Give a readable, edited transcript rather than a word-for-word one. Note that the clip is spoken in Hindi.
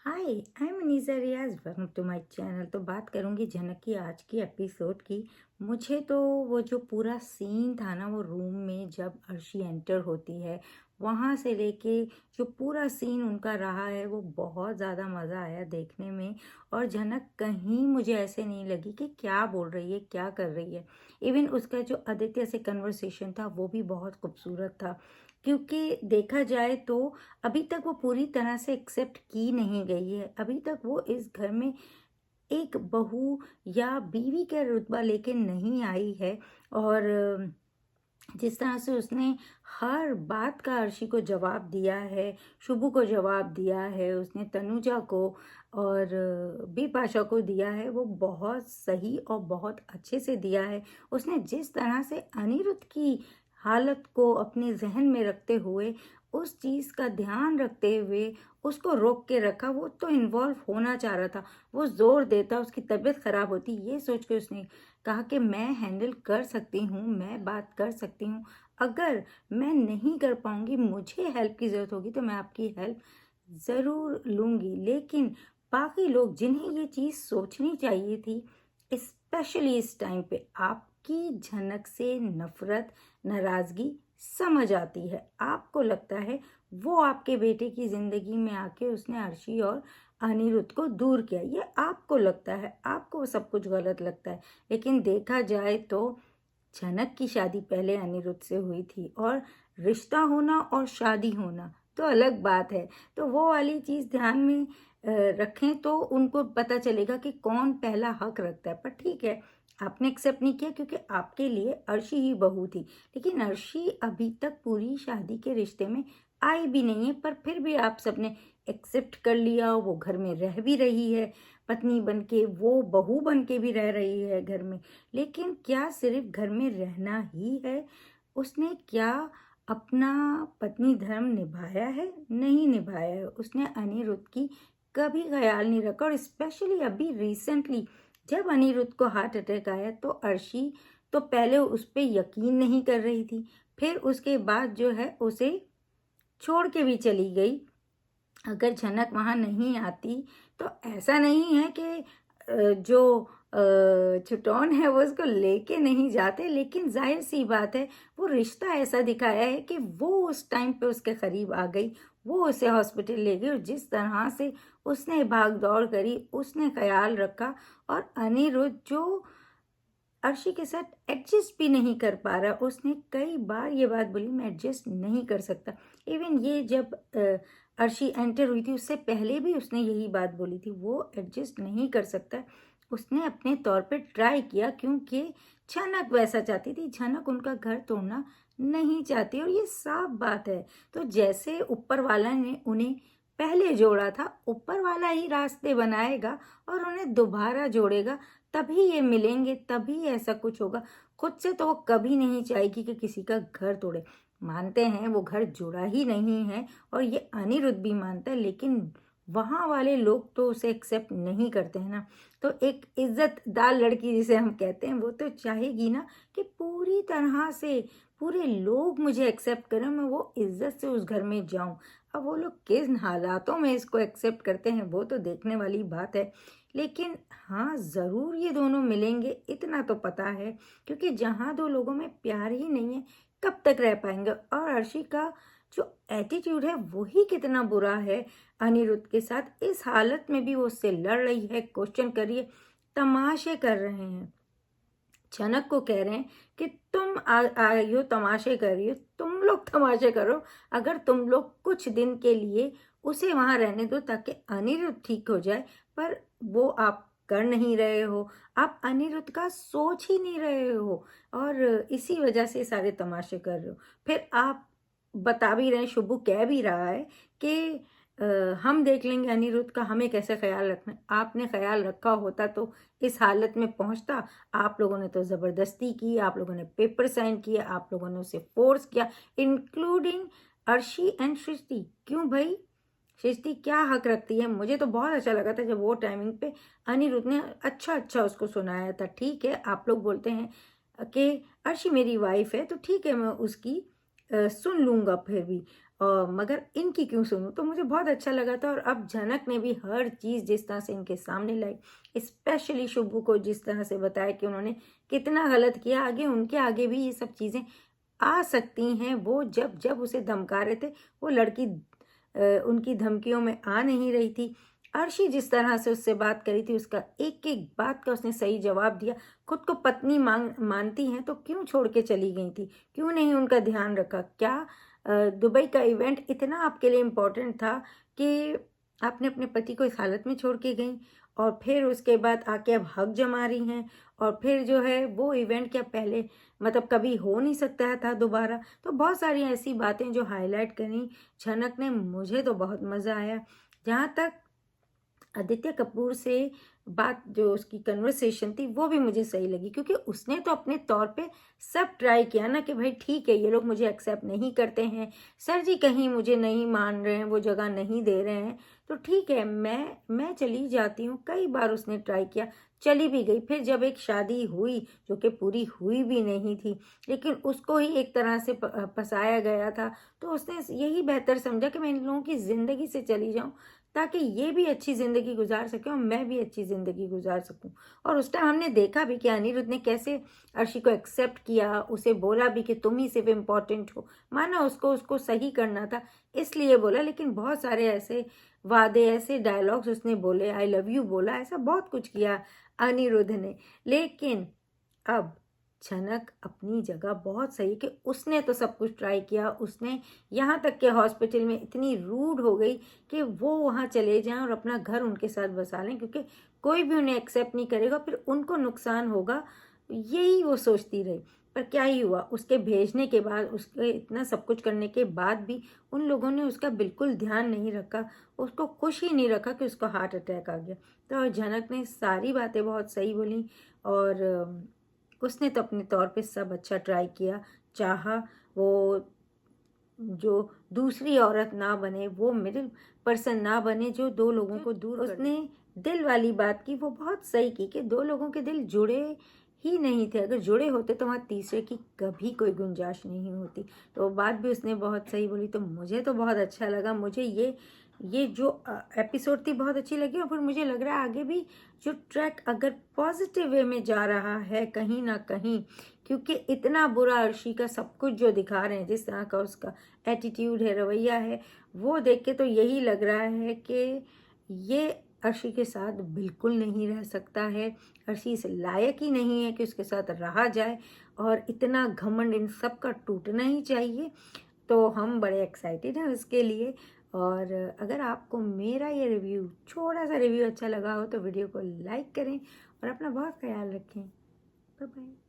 Hi, I am Anisa Riyaz, welcome to my channel. तो बात करूंगी झनक की आज की एपिसोड की। मुझे तो वो जो पूरा सीन था ना, वो रूम में जब अर्शी एंटर होती है, वहाँ से लेके जो पूरा सीन उनका रहा है, वो बहुत ज़्यादा मज़ा आया देखने में। और झनक कहीं मुझे ऐसे नहीं लगी कि क्या बोल रही है, क्या कर रही है। इवन उसका जो आदित्य से कन्वर्सेशन था, वो भी बहुत खूबसूरत था। क्योंकि देखा जाए तो अभी तक वो पूरी तरह से एक्सेप्ट की नहीं गई है। अभी तक वो इस घर में एक बहू या बीवी का रुतबा लेके नहीं आई है। और जिस तरह से उसने हर बात का अर्शी को जवाब दिया है, शुभू को जवाब दिया है, उसने तनुजा को और बिपाशा को दिया है, वो बहुत सही और बहुत अच्छे से दिया है। उसने जिस तरह से अनिरुद्ध की हालत को अपने जहन में रखते हुए, उस चीज़ का ध्यान रखते हुए उसको रोक के रखा। वो तो इन्वॉल्व होना चाह रहा था, वो जोर देता, उसकी तबीयत खराब होती, ये सोच के उसने कहा कि मैं हैंडल कर सकती हूँ, मैं बात कर सकती हूँ। अगर मैं नहीं कर पाऊँगी, मुझे हेल्प की ज़रूरत होगी, तो मैं आपकी हेल्प ज़रूर लूँगी। लेकिन बाकी लोग जिन्हें ये चीज़ सोचनी चाहिए थी, स्पेशली इस टाइम पे आपकी झनक से नफ़रत, नाराज़गी समझ आती है। आपको लगता है वो आपके बेटे की ज़िंदगी में आके उसने अर्शी और अनिरुद्ध को दूर किया, ये आपको लगता है, आपको वो सब कुछ गलत लगता है। लेकिन देखा जाए तो जनक की शादी पहले अनिरुद्ध से हुई थी, और रिश्ता होना और शादी होना तो अलग बात है। तो वो वाली चीज़ ध्यान में रखें तो उनको पता चलेगा कि कौन पहला हक रखता है। पर ठीक है, आपने एक्सेप्ट नहीं किया क्योंकि आपके लिए अर्शी ही बहू थी। लेकिन अर्शी अभी तक पूरी शादी के रिश्ते में आई भी नहीं है, पर फिर भी आप सबने एक्सेप्ट कर लिया। वो घर में रह भी रही है, पत्नी बन के, वो बहू बन के भी रह रही है घर में। लेकिन क्या सिर्फ घर में रहना ही है? उसने क्या अपना पत्नी धर्म निभाया है? नहीं निभाया है। उसने अनिरुद्ध की कभी ख्याल नहीं रखा। और स्पेशली अभी रिसेंटली जब अनिरुद्ध को हार्ट अटैक आया, तो अर्शी तो पहले उस पर यकीन नहीं कर रही थी, फिर उसके बाद जो है उसे छोड़ के भी चली गई। अगर झनक वहाँ नहीं आती तो ऐसा नहीं है कि जो छुटौन है वो उसको लेके नहीं जाते। लेकिन जाहिर सी बात है, वो रिश्ता ऐसा दिखाया है कि वो उस टाइम पे उसके करीब आ गई, वो उसे हॉस्पिटल ले गई, और जिस तरह से उसने भाग दौड़ करी, उसने ख्याल रखा। और अनिरुद्ध जो अर्शी के साथ एडजस्ट भी नहीं कर पा रहा, उसने कई बार ये बात बोली, मैं एडजस्ट नहीं कर सकता। इवन ये जब अर्शी एंटर हुई थी, उससे पहले भी उसने यही बात बोली थी, वो एडजस्ट नहीं कर सकता। उसने अपने तौर पे ट्राई किया क्योंकि झनक वैसा चाहती थी। झनक उनका घर तोड़ना नहीं चाहती, और ये साफ बात है। तो जैसे ऊपर वाला ने उन्हें पहले जोड़ा था, ऊपर वाला ही रास्ते बनाएगा और उन्हें दोबारा जोड़ेगा। तभी ये मिलेंगे, तभी ऐसा कुछ होगा। खुद से तो वो कभी नहीं चाहेगी कि किसी का घर तोड़े। मानते हैं वो घर जुड़ा ही नहीं है, और ये अनिरुद्ध भी मानता है, लेकिन वहाँ वाले लोग तो उसे एक्सेप्ट नहीं करते हैं ना। तो एक इज्जतदार लड़की जिसे हम कहते हैं, वो तो चाहेगी ना कि पूरी तरह से पूरे लोग मुझे एक्सेप्ट करें, मैं वो इज्जत से उस घर में जाऊं। अब वो लोग किन हालातों में इसको एक्सेप्ट करते हैं, वो तो देखने वाली बात है। लेकिन हाँ, ज़रूर ये दोनों मिलेंगे, इतना तो पता है। क्योंकि जहाँ दो लोगों में प्यार ही नहीं है, कब तक रह पाएंगे। और अर्शी का जो एटीट्यूड है वही कितना बुरा है अनिरुद्ध के साथ। इस हालत में भी वो उससे लड़ रही है, क्वेश्चन कर रही है, तमाशे कर रहे हैं। जनक को कह रहे हैं कि तुम आई हो, तमाशे कर रही हो, तुम लोग तमाशे करो। अगर तुम लोग कुछ दिन के लिए उसे वहां रहने दो ताकि अनिरुद्ध ठीक हो जाए, पर वो आप कर नहीं रहे हो। आप अनिरुद्ध का सोच ही नहीं रहे हो, और इसी वजह से सारे तमाशे कर रहे हो। फिर आप बता भी रहे हैं, शुभू कह भी रहा है कि हम देख लेंगे अनिरुद्ध का, हमें कैसे ख्याल रखना है। आपने ख्याल रखा होता तो इस हालत में पहुंचता? आप लोगों ने तो ज़बरदस्ती की, आप लोगों ने पेपर साइन किया, आप लोगों ने उसे फोर्स किया, इंक्लूडिंग अर्शी एंड सृष्टि। क्यों भाई? सृष्टि क्या हक रखती है? मुझे तो बहुत अच्छा लगा था जब वो टाइमिंग पे अनिरुद्ध ने अच्छा अच्छा उसको सुनाया था। ठीक है, आप लोग बोलते हैं कि अर्शी मेरी वाइफ है, तो ठीक है, मैं उसकी सुन लूंगा फिर भी। और मगर इनकी क्यों सुनूं, तो मुझे बहुत अच्छा लगा था। और अब झनक ने भी हर चीज़ जिस तरह से इनके सामने लाई, स्पेशली शुभू को जिस तरह से बताया कि उन्होंने कितना गलत किया, आगे उनके आगे भी ये सब चीज़ें आ सकती हैं। वो जब जब उसे धमका रहे थे, वो लड़की उनकी धमकियों में आ नहीं रही थी। अर्शी जिस तरह से उससे बात करी थी, उसका एक एक बात का उसने सही जवाब दिया। खुद को पत्नी मानती हैं तो क्यों छोड़ के चली गई थी, क्यों नहीं उनका ध्यान रखा? क्या दुबई का इवेंट इतना आपके लिए इम्पोर्टेंट था कि आपने अपने पति को इस हालत में छोड़ के गई, और फिर उसके बाद आके अब हक जमा रही हैं, और फिर जो है वो इवेंट क्या पहले मतलब कभी हो नहीं सकता था दोबारा? तो बहुत सारी ऐसी बातें जो हाईलाइट करी झनक ने, मुझे तो बहुत मज़ा आया। जहाँ तक आदित्य कपूर से बात, जो उसकी कन्वर्सेशन थी, वो भी मुझे सही लगी, क्योंकि उसने तो अपने तौर पे सब ट्राई किया ना कि भाई ठीक है, ये लोग मुझे एक्सेप्ट नहीं करते हैं, सर जी कहीं मुझे नहीं मान रहे हैं, वो जगह नहीं दे रहे हैं, तो ठीक है, मैं चली जाती हूँ। कई बार उसने ट्राई किया, चली भी गई। फिर जब एक शादी हुई जो कि पूरी हुई भी नहीं थी, लेकिन उसको ही एक तरह से फंसाया गया था, तो उसने यही बेहतर समझा कि मैं इन लोगों की ज़िंदगी से चली जाऊँ, ताकि ये भी अच्छी ज़िंदगी गुजार सकें और मैं भी अच्छी ज़िंदगी गुजार सकूं। और उस टाइम हमने देखा भी कि अनिरुद्ध ने कैसे अर्शी को एक्सेप्ट किया, उसे बोला भी कि तुम ही सिर्फ इम्पोर्टेंट हो। माना उसको उसको सही करना था, इसलिए बोला, लेकिन बहुत सारे ऐसे वादे, ऐसे डायलॉग्स उसने बोले, आई लव यू बोला, ऐसा बहुत कुछ किया अनिरुद्ध ने। लेकिन अब झनक अपनी जगह बहुत सही है कि उसने तो सब कुछ ट्राई किया। उसने यहाँ तक के हॉस्पिटल में इतनी रूड हो गई कि वो वहाँ चले जाएं और अपना घर उनके साथ बसा लें, क्योंकि कोई भी उन्हें एक्सेप्ट नहीं करेगा, फिर उनको नुकसान होगा, यही वो सोचती रही। पर क्या ही हुआ, उसके भेजने के बाद, उसके इतना सब कुछ करने के बाद भी उन लोगों ने उसका बिल्कुल ध्यान नहीं रखा, उसको खुश ही नहीं रखा कि उसको हार्ट अटैक आ गया। तो झनक ने सारी बातें बहुत सही बोली, और उसने तो अपने तौर पे सब अच्छा ट्राई किया। चाहा वो जो दूसरी औरत ना बने, वो मिडिल पर्सन ना बने जो दो लोगों को दूर कर दे। उसने दिल वाली बात की, वो बहुत सही की कि दो लोगों के दिल जुड़े ही नहीं थे, अगर जुड़े होते तो वहाँ तीसरे की कभी कोई गुंजाइश नहीं होती। तो वो बात भी उसने बहुत सही बोली, तो मुझे तो बहुत अच्छा लगा। मुझे ये जो एपिसोड थी बहुत अच्छी लगी, और फिर मुझे लग रहा है आगे भी जो ट्रैक अगर पॉजिटिव वे में जा रहा है कहीं ना कहीं, क्योंकि इतना बुरा अर्शी का सब कुछ जो दिखा रहे हैं, जिस तरह का उसका एटीट्यूड है, रवैया है, वो देख के तो यही लग रहा है कि ये अर्शी के साथ बिल्कुल नहीं रह सकता है। अर्शी इस लायक ही नहीं है कि उसके साथ रहा जाए, और इतना घमंड इन सब का टूटना ही चाहिए। तो हम बड़े एक्साइटेड हैं उसके लिए। और अगर आपको मेरा ये रिव्यू, छोटा सा रिव्यू अच्छा लगा हो, तो वीडियो को लाइक करें और अपना बहुत ख्याल रखें। Bye bye.